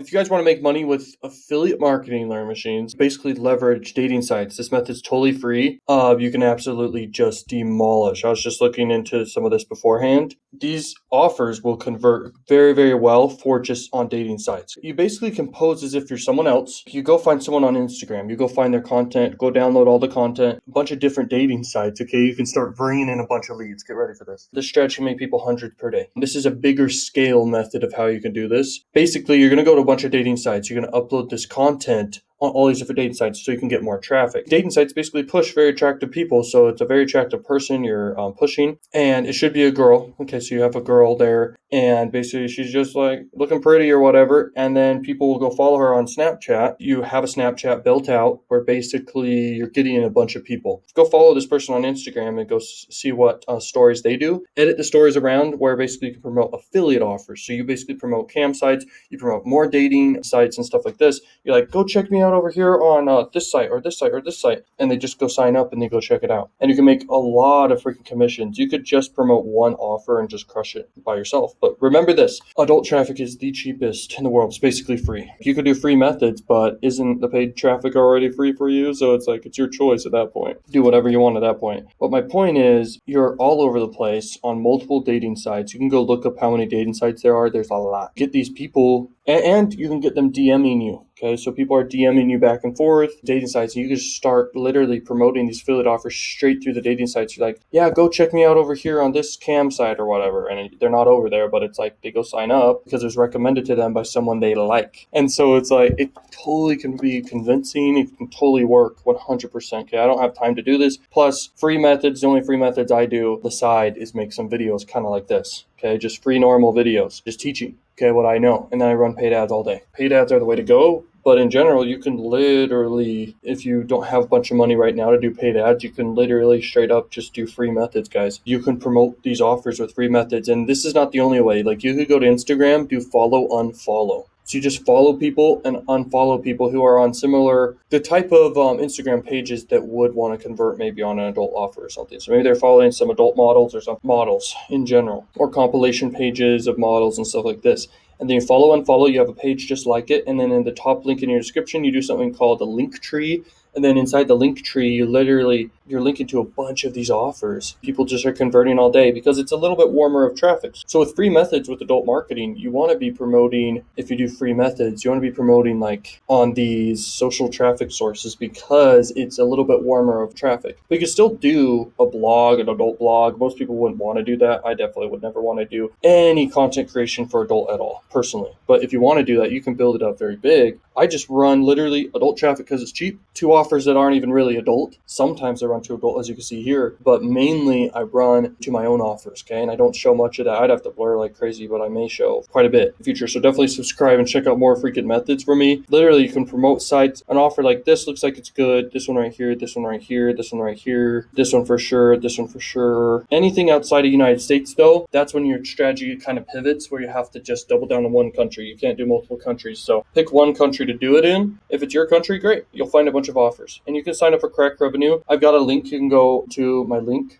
If you guys want to make money with affiliate marketing learning machines, basically leverage dating sites. This method's totally free. You can absolutely just demolish. I was just looking into some of this beforehand. These offers will convert very, very well for just on dating sites. You basically can pose as if you're someone else. You go find someone on Instagram. You go find their content. Go download all the content. A bunch of different dating sites. Okay, you can start bringing in a bunch of leads. Get ready for this. This strategy can make people hundreds per day. This is a bigger scale method of how you can do this. Basically, you're going to go to a bunch of dating sites. You're going to upload this content on all these different dating sites so you can get more traffic. Dating sites basically push very attractive people, so it's a very attractive person you're pushing, and it should be a girl. Okay, so you have a girl there, and basically she's just like looking pretty or whatever, and then people will go follow her on Snapchat. You have a Snapchat built out where basically you're getting in a bunch of people. Go follow this person on Instagram and go see what stories they do. Edit the stories around where basically you can promote affiliate offers. So you basically promote cam sites, you promote more dating sites and stuff like this. You're like, go check me out over here on this site or this site or this site, and they just go sign up and they go check it out, and you can make a lot of freaking commissions. You could just promote one offer and just crush it by yourself. But remember this, adult traffic is the cheapest in the world. It's basically free. You could do free methods, but isn't the paid traffic already free for you? So it's like, it's your choice at that point. Do whatever you want at that point. But my point is, you're all over the place on multiple dating sites. You can go look up how many dating sites there are. There's a lot. Get these people, and you can get them DMing you. Okay, so people are DMing you back and forth, dating sites, and you can just start literally promoting these affiliate offers straight through the dating sites. You're like, yeah, go check me out over here on this cam site or whatever. And they're not over there, but it's like they go sign up because it was recommended to them by someone they like. And so it's like, it totally can be convincing. It can totally work 100%. Okay, I don't have time to do this. Plus, free methods, the only free methods I do on the side is make some videos kind of like this. Okay, just free normal videos, just teaching, okay, what I know. And then I run paid ads all day. Paid ads are the way to go. But in general, you can literally, if you don't have a bunch of money right now to do paid ads, you can literally straight up just do free methods, guys. You can promote these offers with free methods. And this is not the only way. Like, you could go to Instagram, do follow, unfollow. So you just follow people and unfollow people who are on the type of Instagram pages that would want to convert maybe on an adult offer or something. So maybe they're following some adult models or some models in general, or compilation pages of models and stuff like this. And then you follow and follow, you have a page just like it. And then in the top link in your description, you do something called a link tree. And then inside the link tree, you're linking to a bunch of these offers. People just are converting all day because it's a little bit warmer of traffic. So with free methods with adult marketing, you want to be promoting, if you do free methods, you want to be promoting like on these social traffic sources because it's a little bit warmer of traffic. But you can still do a blog, an adult blog. Most people wouldn't want to do that. I definitely would never want to do any content creation for adult at all, personally. But if you want to do that, you can build it up very big. I just run literally adult traffic because it's cheap. 2 offers that aren't even really adult. Sometimes I run to adult, as you can see here, but mainly I run to my own offers, okay? And I don't show much of that. I'd have to blur like crazy, but I may show quite a bit in the future. So definitely subscribe and check out more freaking methods from me. Literally, you can promote sites. An offer like this looks like it's good. This one right here, this one right here, this one right here, this one for sure, this one for sure. Anything outside of United States, though, that's when your strategy kind of pivots, where you have to just double down on one country. You can't do multiple countries. So pick one country to do it in. If it's your country, great. You'll find a bunch of offers. And you can sign up for Crack Revenue. I've got a link. You can go to my link